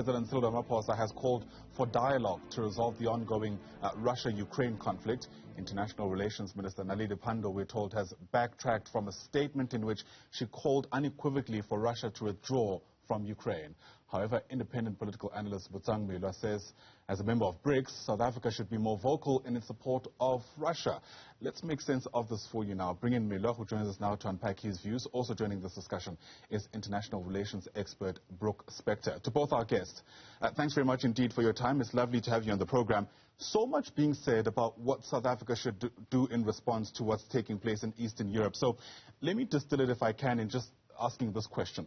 President Cyril Ramaphosa has called for dialogue to resolve the ongoing Russia-Ukraine conflict. International Relations Minister Naledi Pandor, we're told, has backtracked from a statement in which she called unequivocally for Russia to withdraw from Ukraine. However, independent political analyst Botsang Moiloa says, as a member of BRICS, South Africa should be more vocal in its support of Russia. Let's make sense of this for you now. Bring in Moiloa, who joins us now to unpack his views. Also joining this discussion is international relations expert Brooks Spector. To both our guests, thanks very much indeed for your time. It's lovely to have you on the program. So much being said about what South Africa should do in response to what's taking place in Eastern Europe. So let me distill it, if I can, in just asking this question.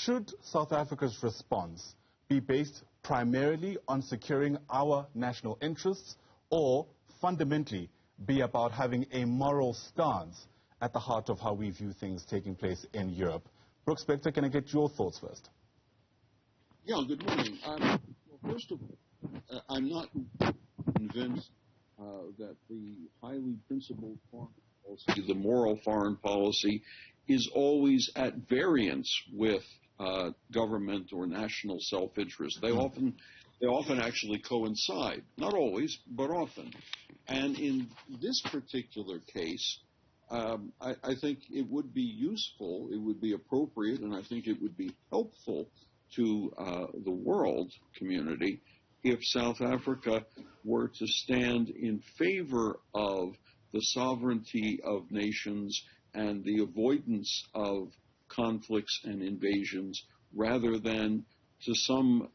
Should South Africa's response be based primarily on securing our national interests, or fundamentally be about having a moral stance at the heart of how we view things taking place in Europe? Brooks Spector, can I get your thoughts first? Yeah, good morning. Well, first of all, I'm not convinced that the highly principled foreign policy, the moral foreign policy, is always at variance with government or national self-interest. They often actually coincide. Not always, but often. And in this particular case, I think it would be useful, it would be appropriate, and I think it would be helpful to the world community if South Africa were to stand in favor of the sovereignty of nations and the avoidance of conflicts and invasions, rather than to some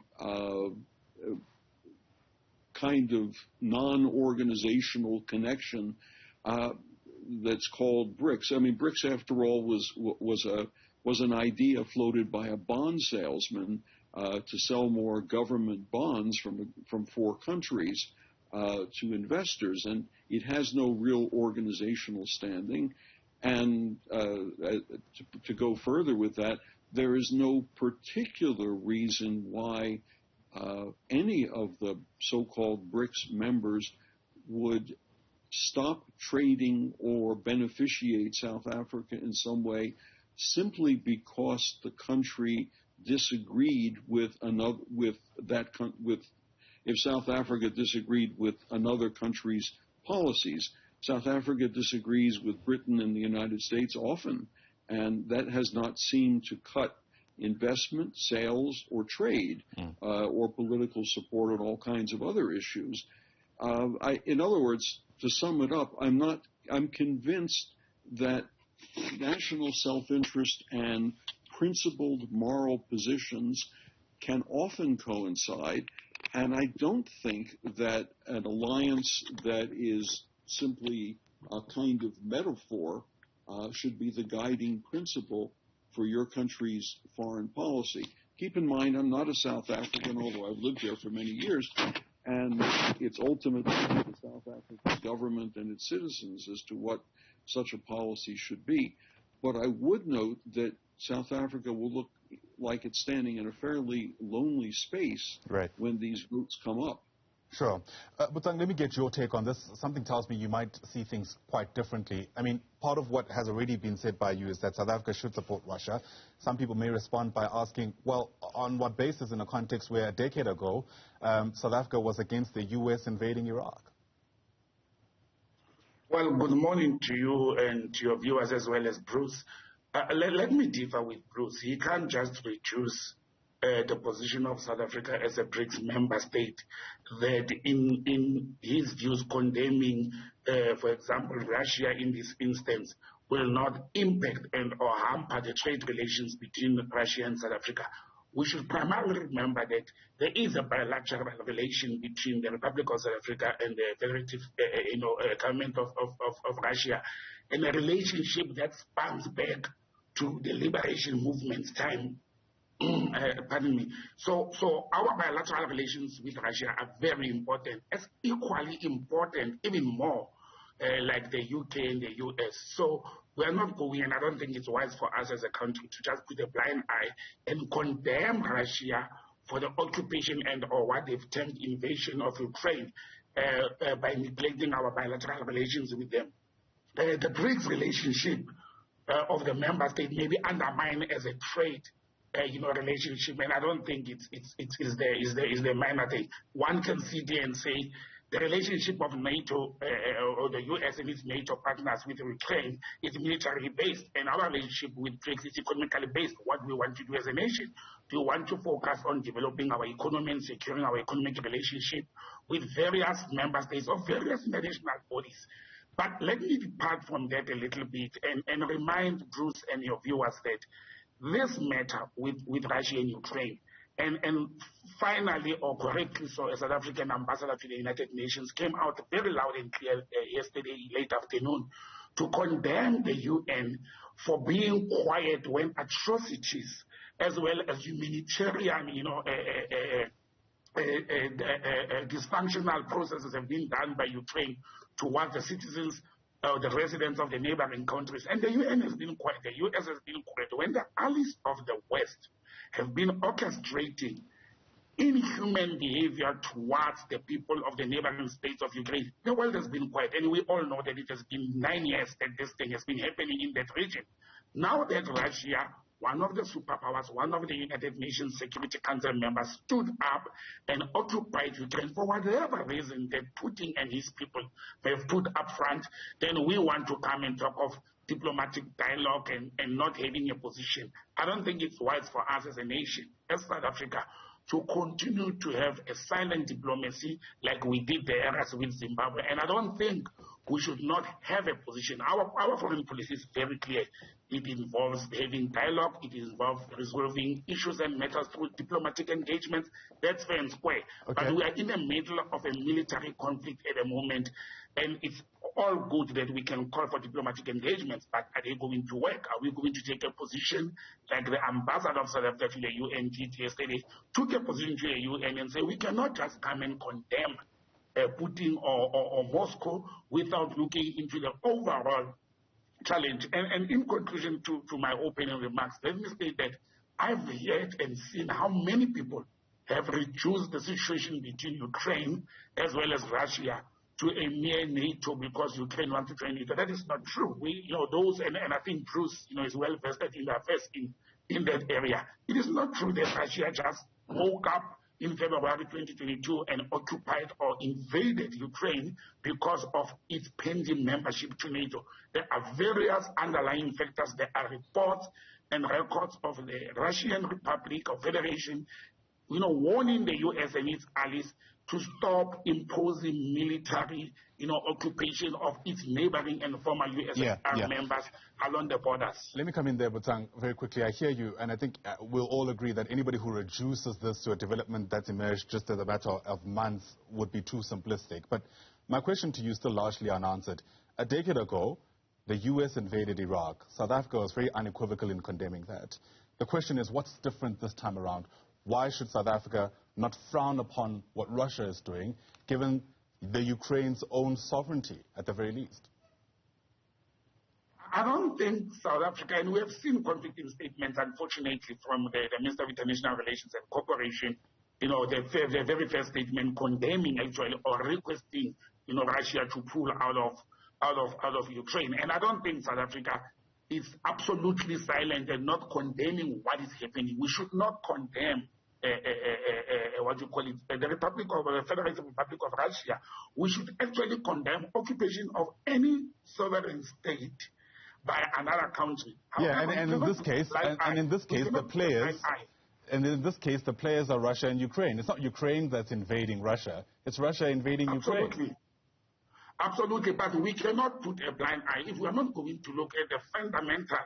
kind of non-organizational connection that's called BRICS. I mean, BRICS, after all, was an idea floated by a bond salesman to sell more government bonds from 4 countries to investors, and it has no real organizational standing. And to go further with that, there is no particular reason why any of the so-called BRICS members would stop trading or beneficiate South Africa in some way simply because the country disagreed with if South Africa disagreed with another country's policies. South Africa disagrees with Britain and the United States often, and that has not seemed to cut investment, sales, or trade, or political support on all kinds of other issues. In other words, to sum it up, I'm convinced that national self-interest and principled moral positions can often coincide, and I don't think that an alliance that is simply a kind of metaphor should be the guiding principle for your country's foreign policy. Keep in mind, I'm not a South African, although I've lived there for many years, and it's ultimately the South African government and its citizens as to what such a policy should be. But I would note that South Africa will look like it's standing in a fairly lonely space when these votes come up. Sure. Botsang, let me get your take on this. Something tells me you might see things quite differently. I mean, part of what has already been said by you is that South Africa should support Russia. Some people may respond by asking, well, on what basis, in a context where a decade ago, South Africa was against the U.S. invading Iraq? Well, good morning to you and to your viewers as well as Bruce. Let me differ with Bruce. He can't just reduce the position of South Africa as a BRICS member state, that in his views condemning, for example, Russia in this instance will not impact and or hamper the trade relations between Russia and South Africa. We should primarily remember that there is a bilateral relation between the Republic of South Africa and the federative government of Russia, and a relationship that spans back to the liberation movement's time. Pardon me. So our bilateral relations with Russia are very important, as equally important, even more, like the UK and the US. So we are not going, and I don't think it's wise for us as a country to just put a blind eye and condemn Russia for the occupation and or what they've termed invasion of Ukraine by neglecting our bilateral relations with them. The BRICS relationship of the member state may be undermined as a trade relationship, and I don't think it is the minor thing. One can sit there and say the relationship of NATO or the US and its NATO partners with Ukraine is military based, and our relationship with BRICS is economically based. What we want to do as a nation, do we want to focus on developing our economy and securing our economic relationship with various member states or various international bodies? But let me depart from that a little bit and remind Bruce and your viewers that this matter with Russia and Ukraine, and finally, or correctly so, a South African ambassador to the United Nations came out very loud and clear yesterday late afternoon to condemn the UN for being quiet when atrocities as well as humanitarian, dysfunctional processes have been done by Ukraine towards the citizens, the residents of the neighboring countries. And the UN has been quiet, the US has been quiet. When the allies of the West have been orchestrating inhuman behavior towards the people of the neighboring states of Ukraine, the world has been quiet. And we all know that it has been 9 years that this thing has been happening in that region. Now that Russia, one of the superpowers, one of the United Nations Security Council members, stood up and occupied Ukraine for whatever reason that Putin and his people have put up front, then we want to come and talk of diplomatic dialogue and not having a position. I don't think it's wise for us as a nation, as South Africa, to continue to have a silent diplomacy like we did the eras with Zimbabwe. And I don't think we should not have a position. Our foreign policy is very clear. It involves having dialogue. It involves resolving issues and matters through diplomatic engagements. That's fair and square. Okay. But we are in the middle of a military conflict at the moment, and it's all good that we can call for diplomatic engagements, but are they going to work? Are we going to take a position like the ambassador of South Africa to the UN did yesterday, took a position to the UN and say we cannot just come and condemn Putin or Moscow without looking into the overall challenge. And in conclusion to my opening remarks, let me state that I've heard and seen how many people have reduced the situation between Ukraine as well as Russia to a mere NATO because Ukraine wants to join NATO. That is not true. We, those, and I think Bruce, is well vested in the affairs in that area. It is not true that Russia just woke up in February 2022 and occupied or invaded Ukraine because of its pending membership to NATO. There are various underlying factors. There are reports and records of the Russian Republic or Federation, warning the US and its allies to stop imposing military, occupation of its neighboring and former USSR members along the borders. Let me come in there, Botsang, very quickly. I hear you, and I think we'll all agree that anybody who reduces this to a development that's emerged just as a matter of months would be too simplistic. But my question to you is still largely unanswered. A decade ago, the US invaded Iraq. South Africa was very unequivocal in condemning that. The question is, what's different this time around? Why should South Africa not frown upon what Russia is doing, given the Ukraine's own sovereignty, at the very least? I don't think South Africa, and we have seen conflicting statements, unfortunately, from the Minister of International Relations and Cooperation, the very first statement condemning actually or requesting, Russia to pull out of Ukraine. And I don't think South Africa is absolutely silent and not condemning what is happening. We should not condemn the Republic of the Federated Republic of Russia. We should actually condemn occupation of any sovereign state by another country. However, and in this case, the players are Russia and Ukraine. It's not Ukraine that's invading Russia. It's Russia invading Ukraine. Absolutely, but we cannot put a blind eye if we are not going to look at the fundamental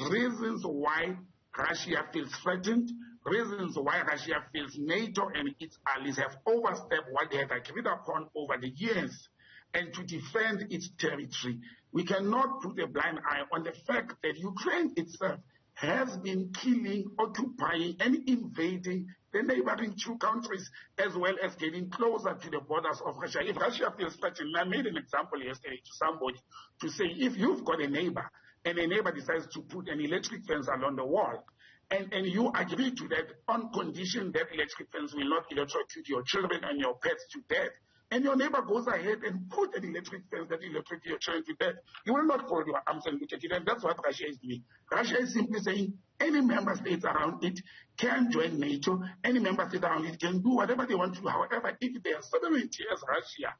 reasons why Russia feels threatened, reasons why Russia feels NATO and its allies have overstepped what they have agreed upon over the years, and to defend its territory. We cannot put a blind eye on the fact that Ukraine itself has been killing, occupying, and invading the neighboring two countries, as well as getting closer to the borders of Russia. If Russia feels threatened, I made an example yesterday to somebody to say, if you've got a neighbor, and a neighbor decides to put an electric fence along the wall, and you agree to that on condition that electric fence will not electrocute your children and your pets to death, and your neighbor goes ahead and put an electric fence that electrocutes your children to death, you will not fold your arms and look at it. And that's what Russia is doing. Russia is simply saying any member states around it can join NATO. Any member state around it can do whatever they want to do. However, if their sovereignty as Russia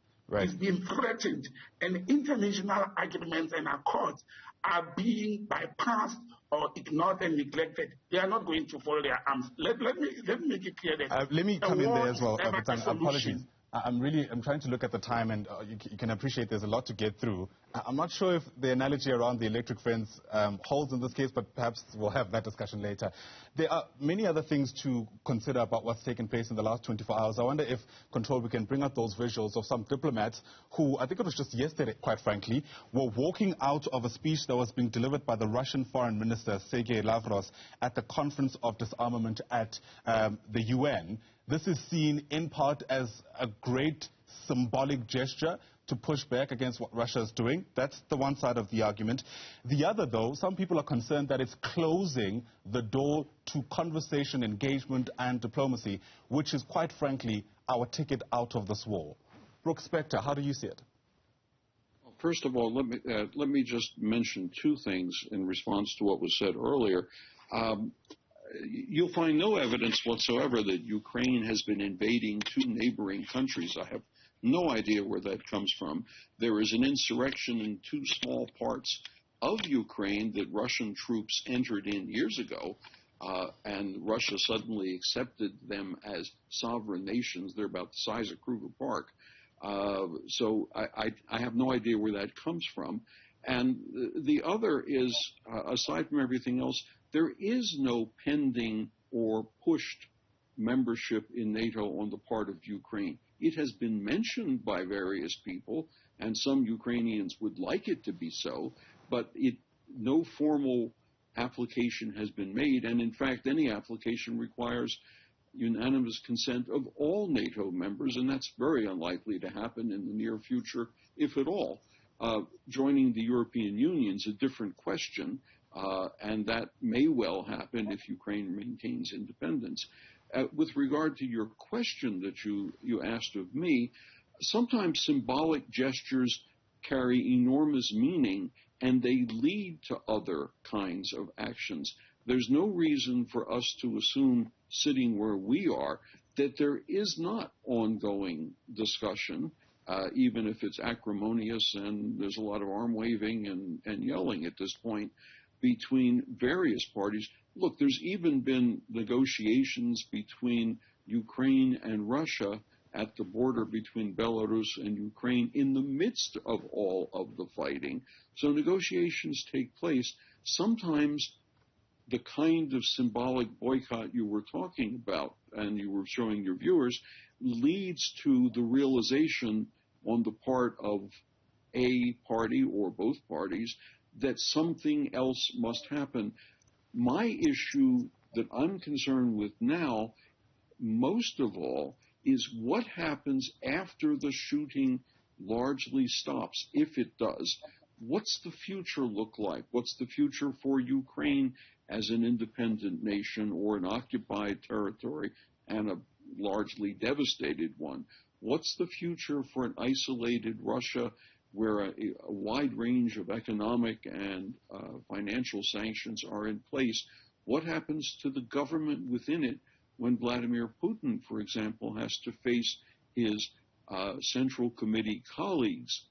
is being threatened and international agreements and accords are being bypassed or ignored and neglected, they are not going to fold their arms. Let me make it clear that let me come in there as well. Botsang, apologies. I'm trying to look at the time, and you can appreciate there's a lot to get through. I'm not sure if the analogy around the electric fence holds in this case, but perhaps we'll have that discussion later. There are many other things to consider about what's taken place in the last 24 hours. I wonder if, Control, we can bring out those visuals of some diplomats who, I think it was just yesterday, quite frankly, were walking out of a speech that was being delivered by the Russian Foreign Minister, Sergei Lavrov, at the Conference of Disarmament at the UN. This is seen in part as a great symbolic gesture to push back against what Russia is doing. That's the one side of the argument. The other, though, some people are concerned that it's closing the door to conversation, engagement, and diplomacy, which is, quite frankly, our ticket out of this war. Brooks Spector, how do you see it? First of all, let me just mention two things in response to what was said earlier. You'll find no evidence whatsoever that Ukraine has been invading two neighboring countries. I have no idea where that comes from. There is an insurrection in two small parts of Ukraine that Russian troops entered in years ago, and Russia suddenly accepted them as sovereign nations. They're about the size of Kruger Park. So I have no idea where that comes from. And the other is, aside from everything else, there is no pending or pushed membership in NATO on the part of Ukraine. It has been mentioned by various people, and some Ukrainians would like it to be so, but no formal application has been made. And in fact, any application requires unanimous consent of all NATO members, and that's very unlikely to happen in the near future, if at all. Joining the European Union is a different question, and that may well happen if Ukraine maintains independence. With regard to your question that you asked of me, sometimes symbolic gestures carry enormous meaning, and they lead to other kinds of actions. There's no reason for us to assume, sitting where we are, that there is not ongoing discussion, even if it's acrimonious and there's a lot of arm waving and yelling at this point, between various parties. Look, there's even been negotiations between Ukraine and Russia at the border between Belarus and Ukraine in the midst of all of the fighting. So negotiations take place. Sometimes the kind of symbolic boycott you were talking about and you were showing your viewers leads to the realization on the part of a party or both parties that something else must happen. My issue that I'm concerned with now, most of all, is what happens after the shooting largely stops, if it does. What's the future look like? What's the future for Ukraine as an independent nation or an occupied territory and a largely devastated one? What's the future for an isolated Russia where a wide range of economic and financial sanctions are in place? What happens to the government within it when Vladimir Putin, for example, has to face his Central Committee colleagues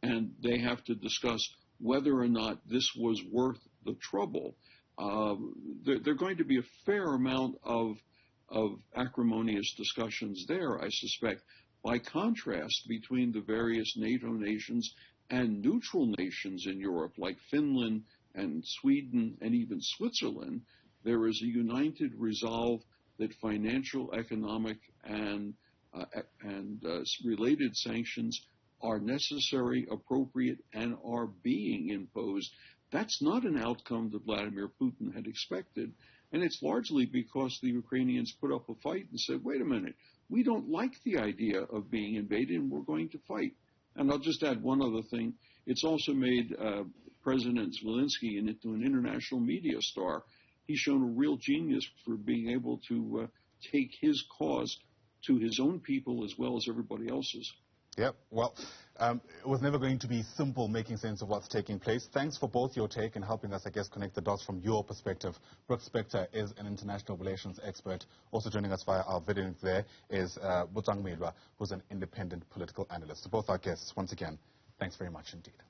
and they have to discuss whether or not this was worth the trouble? There are going to be a fair amount of acrimonious discussions there, I suspect. By contrast, between the various NATO nations and neutral nations in Europe, like Finland and Sweden and even Switzerland, there is a united resolve that financial, economic, and related sanctions are necessary, appropriate, and are being imposed. That's not an outcome that Vladimir Putin had expected, and it's largely because the Ukrainians put up a fight and said, wait a minute, we don't like the idea of being invaded, and we're going to fight. And I'll just add one other thing. It's also made President Zelensky into an international media star. He's shown a real genius for being able to take his cause to his own people as well as everybody else's. Yep. Well, it was never going to be simple making sense of what's taking place. Thanks for both your take and helping us, I guess, connect the dots from your perspective. Brooks Spector is an international relations expert. Also joining us via our video link there is Botsang Moiloa, who's an independent political analyst. To both our guests, once again, thanks very much indeed.